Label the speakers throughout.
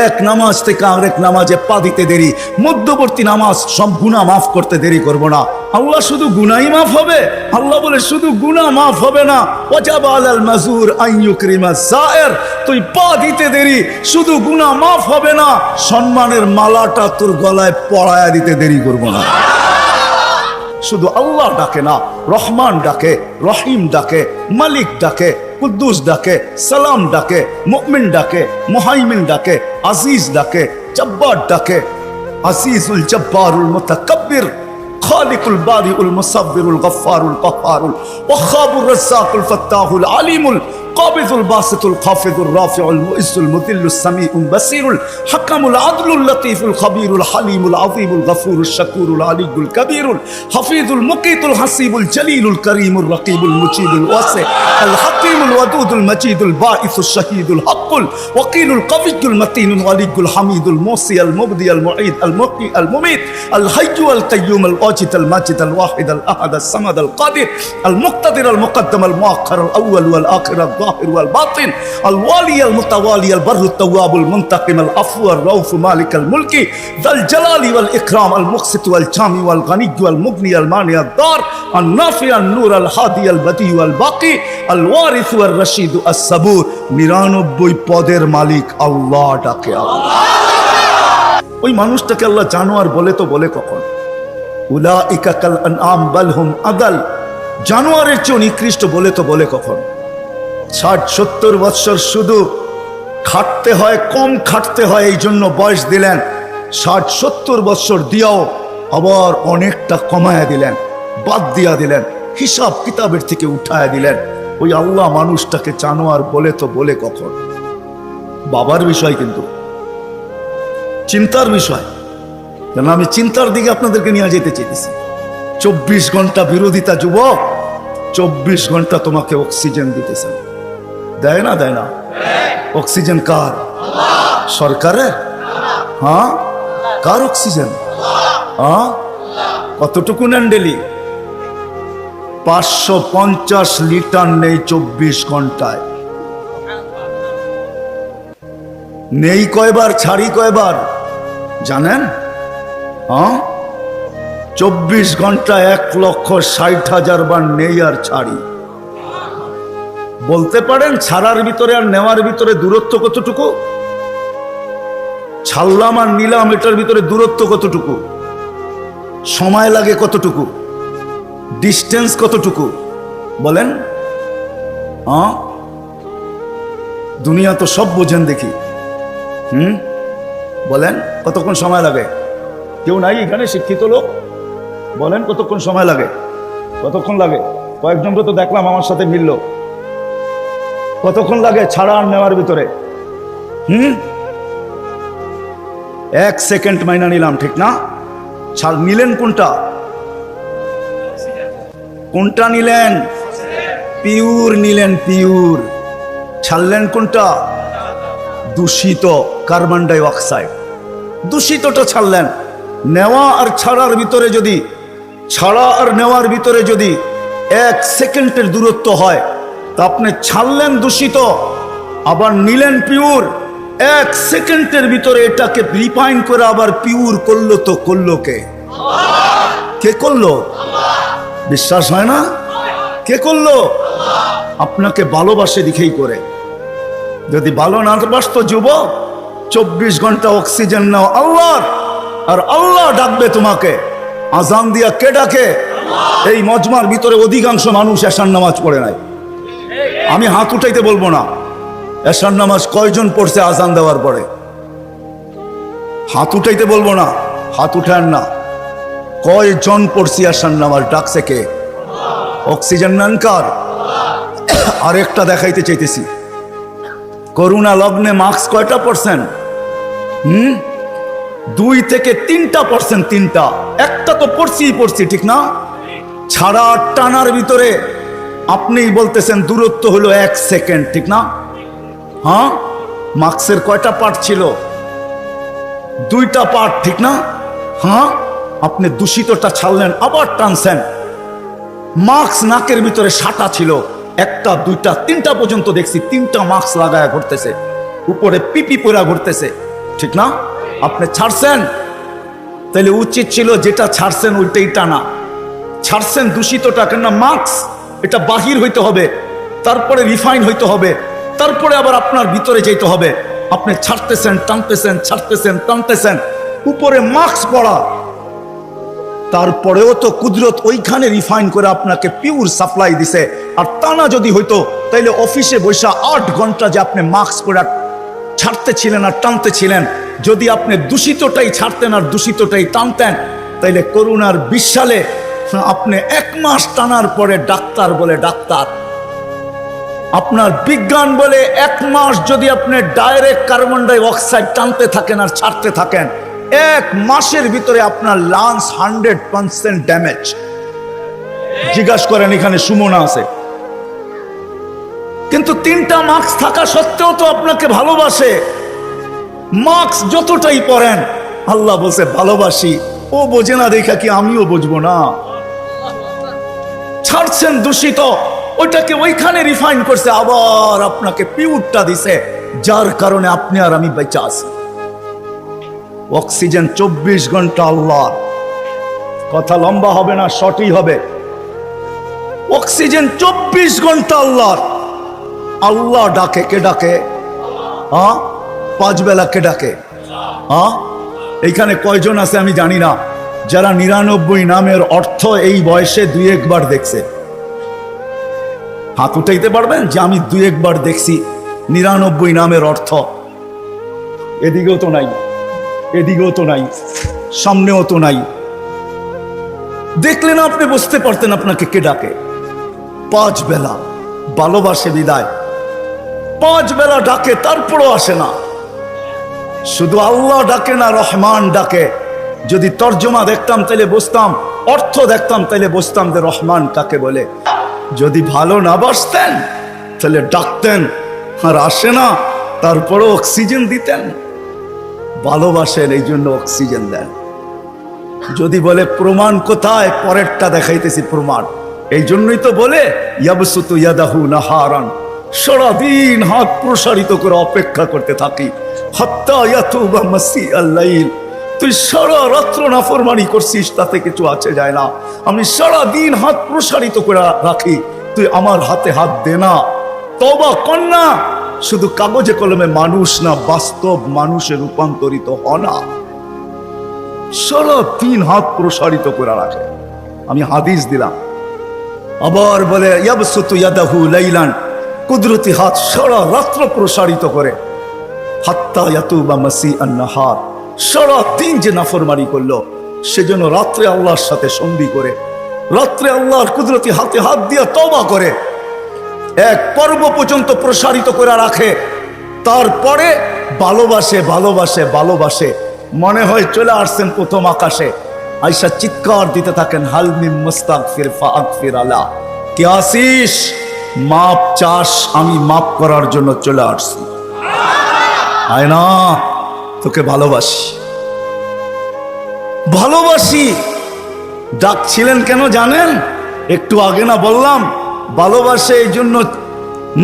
Speaker 1: এক নামাজ থেকে আরেক নামাজে পা দিতে দেরি, মধ্যবর্তী নামাজ সব গুনাহ মাফ করতে দেরি করব না। আল্লাহ শুধু গুনাহই মাফ হবে? আল্লাহ বলে শুধু গুনাহ মাফ হবে না, ওয়াজাবা আলাল মাজুর আন ইউকরিমা যায়ের, তুই পা দিতে দেরি, শুধু গুনাহ মাফ হবে না, সম্মানের মালাটা তোর গলায় পরায়া দিতে দেরি করব না। শুধু আল্লাহ ডাকে না, রহমান ডাকে, রহিম ডাকে, মালিক ডাকে, কুদ্দুস ডাকে, সালাম ডাকে, মুমিন ডাকে, মুহাইমিন ডাকে, আজিজ ডাকে, জব্বার ডাকে। আজিজুল জব্বারুল মুতাকাব্বির, খালিকুল বারিউল মুসাব্বিরুল গফফারুল কহ্হারুল ওয়াহাবুর রাজ্জাকুল ফাত্তাহুল আলিমুল কাবিদুল বাসিতুল খাফিদুর রাফিউল মুইজ্জুল মুদিল্লুস সামিউল বাসিরুল হাকামুল আদলুল লতীফুল খবীরুল হালিমুল আযীমুল গফুরুশ শাকুরুল আলিয়ুল কবীরুল হাফিজুল মুকিতুল হাসিবুল জলিলুল করিমুর রকিবুল মুজিবুল ওয়াসি আল হাকিমুল ওয়াদুদুল মজিদুল বাঈসুশ শাহীদুল হকুল ওয়াকিলুল কবিয়ুল মতিনুল ওয়ালিয়ুল হামিদুল মুসি আল মুবদি আল মুঈদ আল মুকি আল মুমিত আল হাইয়্যু আল কাইয়্যুম আল ওয়াজিদ আল মাজিদ আল ওয়াহিদ আল আহাদ আল সামাদ আল কাদির আল মুক্তাদির আল মুকদ্দম আল মুআখ্খার আল আউয়াল ওয়াল আখির আল الظاهر والباطن الوالي المتوالي البر التواب المنتقم العفو الرؤوف مالك الملك ذا الجلال والإكرام المقسط والجامع والغني والمغني المانع الضار النافع النور الهادي البديع والباقي الوارث والرشيد الصبور 99 পদের মালিক আল্লাহ ডাকে আল্লাহ। ওই মানুষটাকে আল্লাহ জানোয়ার বলে তো বলে কখন? উলাইকা কাল আনআম বাল হুম আদাল, জানোয়ারের চেয়ে নিকৃষ্ট বলে তো বলে কখন? 60-70 বৎসর শুধু খাটতে হয়, কম খাটতে হয়, এই জন্য বয়স দিলেন। 60-70 বৎসর দিয়াও আবার অনেকটা কমায়া দিলেন, বাদ দিয়া দিলেন, হিসাব কিতাবের থেকে উঠায়া দিলেন। ওই আল্লাহ মানুষটাকে জানোয়ার বলে তো বলে কখন? বাবার বিষয়, কিন্তু চিন্তার বিষয়। কেন আমি চিন্তার দিকে আপনাদেরকে নিয়ে যেতে চাইতেছি। 24 ঘন্টা বিরোধিতা যুবক, 24 ঘন্টা তোমাকে অক্সিজেন দিতেছেন। দেয় না? দেয় না? অক্সিজেন কার? সরকারের? হ্যাঁ, কার অক্সিজেন? হ্যাঁ, কতটুকু নেন ডেলি? 550 লিটার নেই 24 ঘন্টায়। নেই কয়বার, ছাড়ি কয়বার জানেন? হ্যাঁ, 24 ঘন্টা 1,60,000 বার নেই আর ছাড়ি। বলতে পারেন ছাড়ার ভিতরে আর নেওয়ার ভিতরে দূরত্ব কতটুকু? ছাড়লাম আর নিলাম, এটার ভিতরে দূরত্ব কতটুকু? সময় লাগে কতটুকু? ডিস্টেন্স কতটুকু? বলেন। হ্যাঁ, দুনিয়া তো সব বোঝেন দেখি। বলেন কতক্ষণ সময় লাগে? কেউ নাই এখানে শিক্ষিত লোক? বলেন কতক্ষণ সময় লাগে? কতক্ষণ লাগে? কয়েকজনকে তো দেখলাম আমার সাথে মিলল। কতক্ষণ লাগে ছাড়া আর নেওয়ার ভিতরে? 1 সেকেন্ড মাইনা নিলাম, ঠিক না? ছাড় নিলেন কোনটা? কোনটা নিলেন? পিওর নিলেন, পিওর। ছাড়লেন কোনটা? দূষিত কার্বন ডাই অক্সাইড, দূষিতটা ছাড়লেন। নেওয়া আর ছাড়ার ভিতরে যদি, ছাড়া আর নেওয়ার ভিতরে যদি 1 সেকেন্ডের দূরত্ব হয়, তা আপনি ছাড়লেন দূষিত, আবার নিলেন পিওর। 1 সেকেন্ডের ভিতরে এটাকে রিফাইন করে আবার পিওর করলো, তো করলো কে? কে করলো? বিশ্বাস হয় না? কে করলো? আপনাকে ভালোবাসে দিকেই করে। যদি ভালো না বাসতো যুবক, 24 ঘন্টা অক্সিজেন নাও আল্লাহর, আর আল্লাহ ডাকবে তোমাকে। আজান দিয়া কে ডাকে? এই মজমার ভিতরে অধিকাংশ মানুষ এশার নামাজ পড়ে নাই। আমি হাত উঠাইতে বলবো না, এশার নামাজ কয়জন পড়ছে আজান দেওয়ার পরে? হাত উঠাইতে বলবো না, হাত উঠান না। কয়জন পড়ছি এশার নামাজ? ডাকছে কে? অক্সিজেন নেন কার? আরেকটা দেখাইতে চাইতেছি। করোনা লগ্নে মাস্ক কয়টা পড়ছেন? 2 থেকে 3%। 3টা, একটা তো পড়ছি, ঠিক না? ছাড়া টানার ভিতরে আপনি বলতেছেন দূরত্ব হলো 1 সেকেন্ড, ঠিক না? হ্যাঁ, মাস্কের কয়টা পার্ট ছিল? 2টা পার্ট, ঠিক না? হ্যাঁ, আপনি দূষিতটা ছাড়লেন, আবার টানছেন। মাস্ক নাকের ভিতরে সাটা ছিল, 1টা 2টা 3টা পর্যন্ত দেখছি 3টা মাস্ক লাগায়া ঘুরতেছে, উপরে পিপি পরা ঘুরতেছে। ঠিক না? আপনি ছাড়ছেন, তাহলে উচিত ছিল যেটা ছাড়ছেন ওইটাই টানা। ছাড়ছেন দূষিতটা, কেননা মাস্ক এটা বাহির হইতে হবে, তারপরে রিফাইন হইতে হবে, তারপরে আবার আপনার ভিতরে যেতে হবে। আপনি ছাড়তেছেন, টানতেছেন, ছাড়তেছেন, টানতেছেন, উপরে মাস্ক পড়া, তারপরেও তো কুদরত ওইখানে রিফাইন করে আপনাকে পিওর সাপ্লাই দিছে। আর টানা যদি হইতো, তাইলে অফিসে বসে 8 ঘন্টা যে আপনি মাস্ক পরে ছাড়তেছিলেন আর টানতেছিলেন, যদি আপনি দূষিতটাই ছাড়তেন আর দূষিতটাই টানতেন, তাইলে করোনার 20 সালে আপনি 1 মাস টানার পরে ডাক্তার বলে ডাক্তার, আপনার বিজ্ঞান বলে 1 মাস যদি আপনি ডাইরেক্ট কার্বন ডাই অক্সাইড টানতে থাকেন আর ছাড়তে থাকেন, 1 মাসের ভিতরে আপনার লাংস 100% ড্যামেজ। জিজ্ঞাসা করেন, এখানে সুমনা আছে, কিন্তু 3টা মাস্ক থাকা সত্ত্বেও তো আপনাকে ভালোবাসে। মাস্ক যতটাই পরেন, আল্লাহ বলছে ভালোবাসি, ও বোঝে না দেখা কি আমিও বুঝবো না? ছাড়ছেন দূষিত, ওইটাকে ওইখানে রিফাইন করছে, আবার আপনাকে পিউরটা দিছে, যার কারণে আপনি আর আমি বেঁচে আছি। অক্সিজেন 24 ঘন্টা আল্লাহ। কথা লম্বা হবে না, শর্টই হবে। অক্সিজেন 24 ঘন্টা আল্লাহ। আল্লাহ ডাকে, কে ডাকে? 5 বেলা কে ডাকে? এইখানে কয়জন আছে আমি জানি না, যারা 99 নামের অর্থ এই বয়সে 2-1 বার দেখছে? হাত উঠাইতে পারবেন যে আমি 2-1 বার দেখছি 99 নামের অর্থ? এদিকেও তো নাই, এদিকেও তো নাই, সামনেও তো নাই। দেখলেন আপনি বুঝতে পারতেন আপনাকে কে ডাকে। 5 বেলা ভালোবাসে বিদায়, 5 বেলা ডাকে, তারপরও আসে না। শুধু আল্লাহ ডাকে না, রহমান ডাকে। যদি তর্জমা দেখতাম তাহলে বুঝতাম, অর্থ দেখতাম তাহলে বুঝতাম যে রহমান কাকে বলে। যদি ভালো না বাসতেন তাহলে ডাকতেন আর আসে না, তারপরও অক্সিজেন দিতেন। ভালোবাসেন, এই জন্য অক্সিজেন দেন। যদি বলে প্রমাণ কোথায়, পরেরটা দেখাইতেছি প্রমাণ। এই জন্যই তো বলে ইয়াবসুতু ইয়াদাহু নাহারান, সারাদিন হাত প্রসারিত করে অপেক্ষা করতে থাকি, হাত্তা ইয়াতুবা মাসিআল লাইল। তুই সারা রাত্র নাফরমানি করছিস, তাতে কিছু আছে যায় না। আমি সারা দিন হাত প্রসারিত করে রাখি, তুই আমার হাতে হাত দে না, তওবা কর না। শুধু কাগজে কলমে মানুষ না, বাস্তব মানুষে রূপান্তরিত হ না। সারা দিন হাত প্রসারিত করে রাখে। আমি হাদিস দিলাম। আবার বলে ইয়াবসুতু ইয়াদাহু লাইলান, কুদরতি হাত সারা রাত্র প্রসারিত করে, হাত্তা ইয়াতুবা মাসিআন নাহার। সারা দিন যে নাফরমানি করলো, সেজন্য রাত্রে আল্লাহর সাথে সন্ধি করে, রাত্রে আল্লাহর কুদরতি হাতে হাত দিয়ে তওবা করে, 1 পর্ব পর্যন্ত প্রসারিত করে রাখে। তারপরে ভালোবাসে, ভালোবাসে, ভালোবাসে। মনে হয় চলে আসছেন প্রথম আকাশে, আয়েশা চিৎকার দিতে থাকেন, হাল মিন মুস্তাগফির ফাগফির আলা। কে আসিস? মাপ চাস, আমি মাপ করার জন্য চলে আসছি। আয় না, তোকে ভালোবাসি, ভালোবাসি। ডাকছিলেন কেন জানেন? একটু আগে না বললাম, ভালোবাসে এই জন্য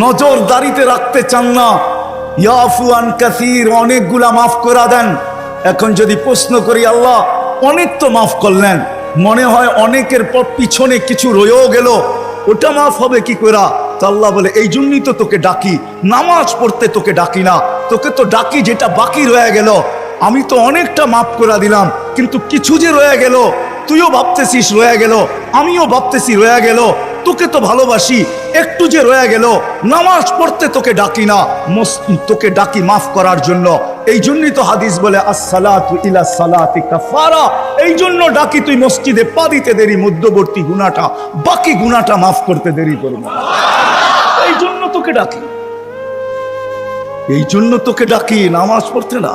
Speaker 1: নজরদারিতে রাখতে চান না। ইয়াফু আন কাসীর, অনেকগুলা মাফ করে দেন। এখন যদি প্রশ্ন করি, আল্লাহ অনেক তো মাফ করলেন, মনে হয় অনেকের পর পিছনে কিছু রয়েও গেল, ওটা মাফ হবে কি করে? তো আল্লাহ বলে, এই জন্যই তো তোকে ডাকি, নামাজ পড়তে তোকে ডাকি না, তোকে তো ডাকি যেটা বাকি রয়ে গেল। আমি তো অনেকটা মাফ করে দিলাম, কিন্তু কিছু যে রয়ে গেল, তুইও ভাবতেছিস রয়ে গেল, আমিও ভাবতেছি রয়ে গেল, তোকে তো ভালোবাসি, একটু যে রয়ে গেল, নামাজ পড়তে তোকে ডাকি না, তোকে ডাকি মাফ করার জন্য। এই জন্যই তো হাদিস বলে আসসালাতু ইলা সালাতি কাফারা। এই জন্য ডাকি, তুই মসজিদে পা দিতে দেরি, মধ্যবর্তী গুনাহটা, বাকি গুনাহটা মাফ করতে দেরি করবো। এই জন্য তোকে ডাকি, এই জন্য তোকে ডাকি, নামাজ পড়তে না।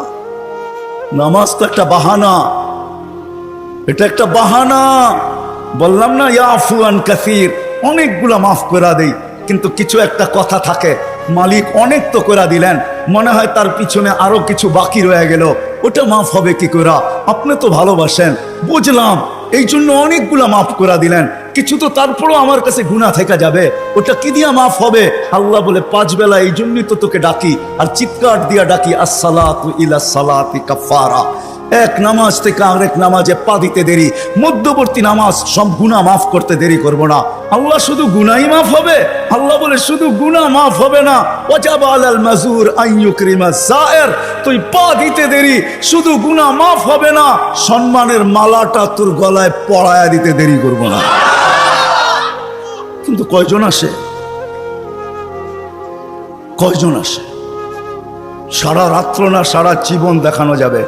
Speaker 1: নামাজ তো একটা বাহানা, এটা একটা বাহানা। বললাম না ইয়াফু আন কাসীর, অনেকগুলা মাফ করে দেই, কিন্তু কিছু একটা কথা থাকে, মালিক অনেক তো করে দিলেন, মনে হয় তার পিছনে আরো কিছু বাকি রয়ে গেল, ওটা মাফ হবে কি করে? আপনি তো ভালোবাসেন, বুঝলাম, এই জন্য অনেকগুলা মাফ করে দিলেন, কিছু তো তারপরও আমার কাছে গুনাহ থেকে যাবে, ওটা কি দিয়া মাফ হবে? আল্লাহ বলে 5 বেলা এই জন্যই তো তোকে ডাকি আর চিৎকার দিয়া ডাকি, আসসালাতু ইলা সালাতি কাফারা। এক নামাজ থেকে আরেক নামাজে পা দিতে দেরি, মধ্যবর্তী নামাজ সব গুনাহ মাফ করতে দেরি করব না। আল্লাহ শুধু গুনাহই মাফ হবে? আল্লাহ বলে শুধু গুনাহ মাফ হবে না, ওয়াজাবা আলাল মাজুর আন ইউকরিমা যায়ের, তুই পা দিতে দেরি, শুধু গুনাহ মাফ হবে না, সম্মানের মালাটা তোর গলায় পরায়া দিতে দেরি করব না। কিন্তু কয়জন আসে? কয়জন আসে? সারা রাত্র না সারা জীবন দেখানো যাবে।